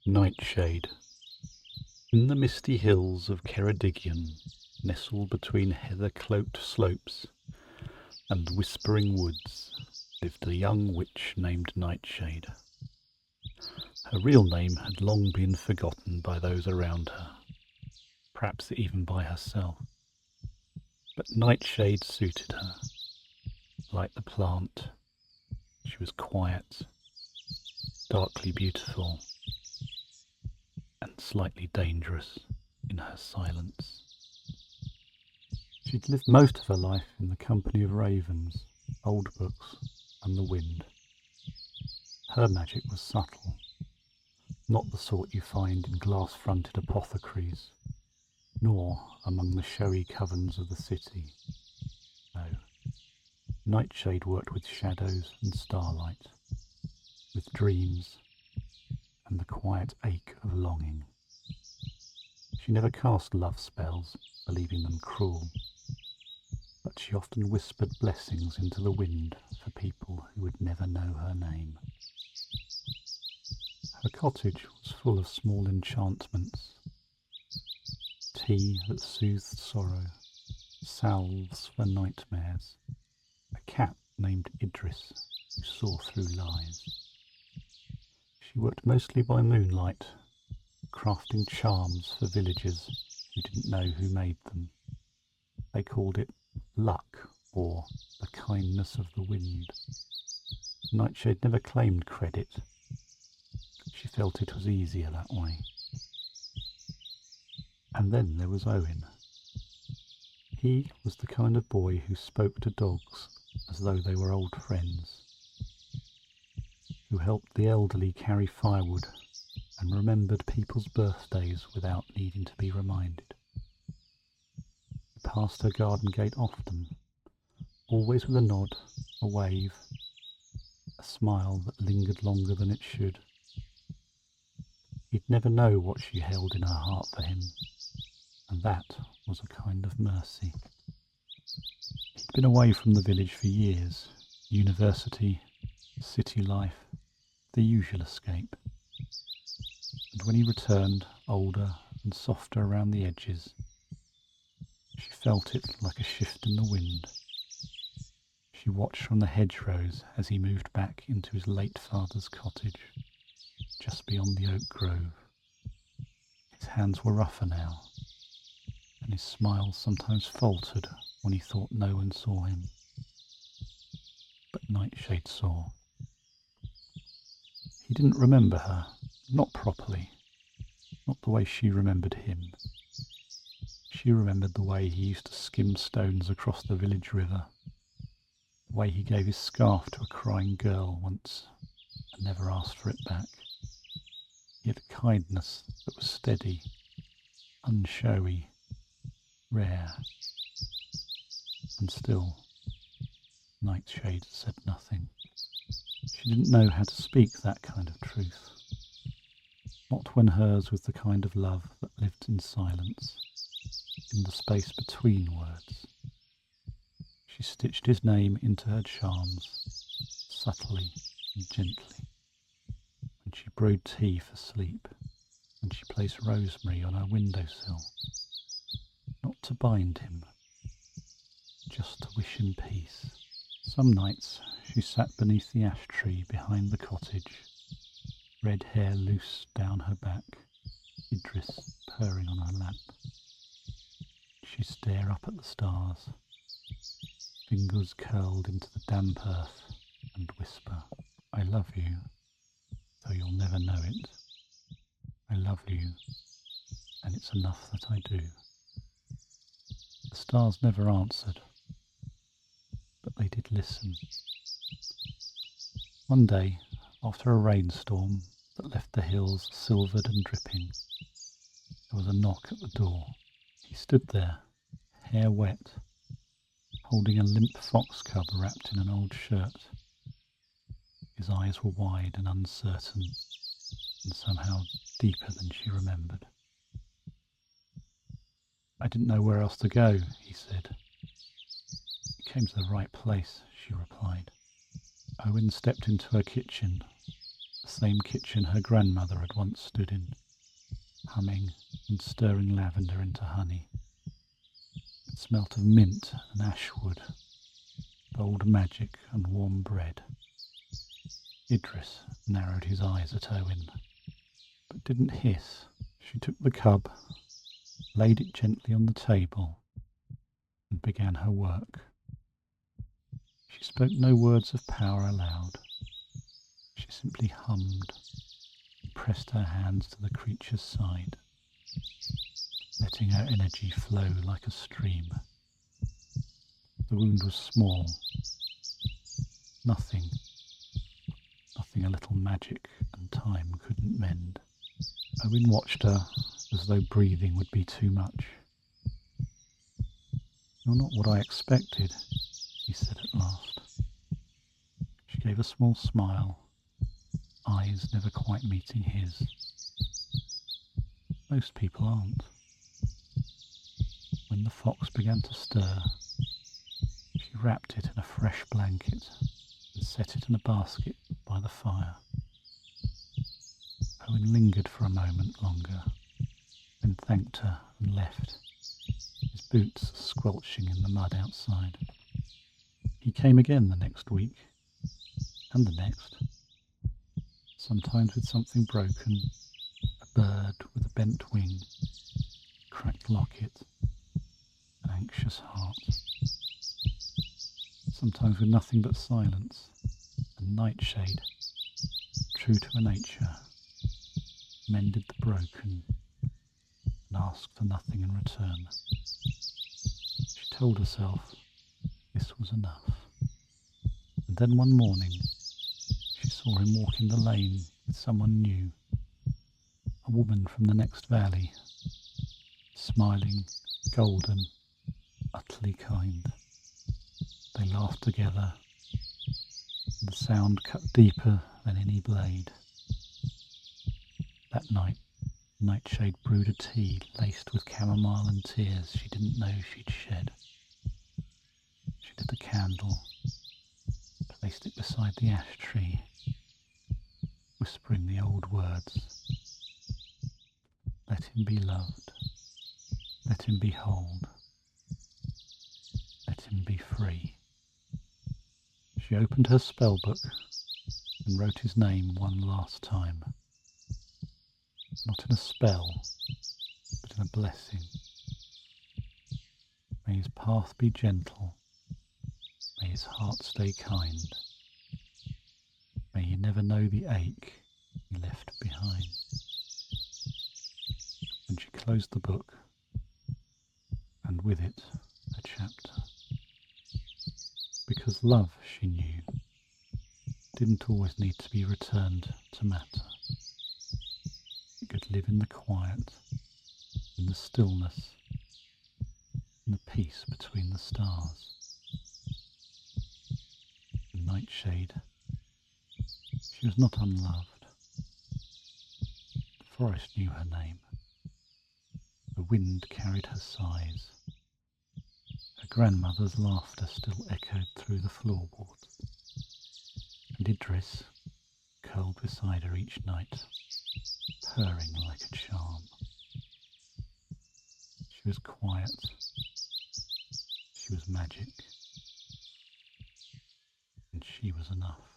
Nightshade. In the misty hills of Ceredigion, nestled between heather-cloaked slopes and whispering woods, lived a young witch named Nightshade. Her real name had long been forgotten by those around her, perhaps even by herself. But Nightshade suited her. Like the plant, she was quiet, darkly beautiful, and slightly dangerous in her silence. She'd lived most of her life in the company of ravens, old books, and the wind. Her magic was subtle, not the sort you find in glass-fronted apothecaries, nor among the showy covens of the city. No, Nightshade worked with shadows and starlight, with dreams and the quiet ache of longing. She never cast love spells, believing them cruel, but she often whispered blessings into the wind for people who would never know her name. Her cottage was full of small enchantments: tea that soothed sorrow, salves for nightmares, a cat named Idris who saw through lies. She worked mostly by moonlight, crafting charms for villagers who didn't know who made them. They called it luck, or the kindness of the wind. Nightshade never claimed credit. She felt it was easier that way. And then there was Owain. He was the kind of boy who spoke to dogs as though they were old friends, who helped the elderly carry firewood and remembered people's birthdays without needing to be reminded. He passed her garden gate often, always with a nod, a wave, a smile that lingered longer than it should. He'd never know what she held in her heart for him, and that was a kind of mercy. He'd been away from the village for years, university, city life, the usual escape. And when he returned, older and softer around the edges, she felt it like a shift in the wind. She watched from the hedgerows as he moved back into his late father's cottage, just beyond the oak grove. His hands were rougher now, and his smile sometimes faltered when he thought no one saw him. But Nightshade saw. He didn't remember her, not properly, not the way she remembered him. She remembered the way he used to skim stones across the village river, the way he gave his scarf to a crying girl once and never asked for it back. He had a kindness that was steady, unshowy, rare. And still, Nightshade said nothing. She didn't know how to speak that kind of truth, not when hers was the kind of love that lived in silence, in the space between words. She stitched his name into her charms, subtly and gently. When she brewed tea for sleep, and she placed rosemary on her windowsill, not to bind him, just to wish him peace. Some nights she sat beneath the ash tree behind the cottage, red hair loose down her back, Idris purring on her lap. She'd stare up at the stars, fingers curled into the damp earth, and whisper, "I love you, though you'll never know it. I love you, and it's enough that I do." The stars never answered, but they did listen. One day, after a rainstorm that left the hills silvered and dripping, there was a knock at the door. He stood there, hair wet, holding a limp fox cub wrapped in an old shirt. His eyes were wide and uncertain, and somehow deeper than she remembered. "I didn't know where else to go," he said. "You came to the right place," she replied. Owain stepped into her kitchen, the same kitchen her grandmother had once stood in, humming and stirring lavender into honey. It smelt of mint and ashwood, of old magic and warm bread. Idris narrowed his eyes at Owain, but didn't hiss. She took the cub, laid it gently on the table, and began her work. She spoke no words of power aloud. She simply hummed and pressed her hands to the creature's side, letting her energy flow like a stream. The wound was small. Nothing a little magic and time couldn't mend. Owain watched her as though breathing would be too much. "You're not what I expected," he said at last. She gave a small smile, eyes never quite meeting his. "Most people aren't." When the fox began to stir, she wrapped it in a fresh blanket and set it in a basket by the fire. Owain lingered for a moment longer, then thanked her and left, his boots squelching in the mud outside. He came again the next week, and the next, sometimes with something broken, a bird with a bent wing, a cracked locket, an anxious heart. Sometimes with nothing but silence, and Nightshade, true to her nature, mended the broken and asked for nothing in return. She told herself this was enough. And then one morning she saw him walk in the lane with someone new, a woman from the next valley, smiling, golden, utterly kind. They laughed together, and the sound cut deeper than any blade. That night, Nightshade brewed a tea laced with chamomile and tears she didn't know she'd shed. She lit a candle, placed it beside the ash tree, whispering the old words. Let him be loved, let him be whole, let him be free. She opened her spell book and wrote his name one last time. Not in a spell, but in a blessing. May his path be gentle, may his heart stay kind, may he never know the ache he left behind. When she closed the book, and with it a chapter, because love, she knew, didn't always need to be returned to matter. It could live in the quiet, in the stillness, in the peace between the stars. In Nightshade, she was not unloved. The forest knew her name. The wind carried her sighs. Her grandmother's laughter still echoed through the floorboards. And Idris curled beside her each night, purring like a charm. She was quiet. She was magic. And she was enough.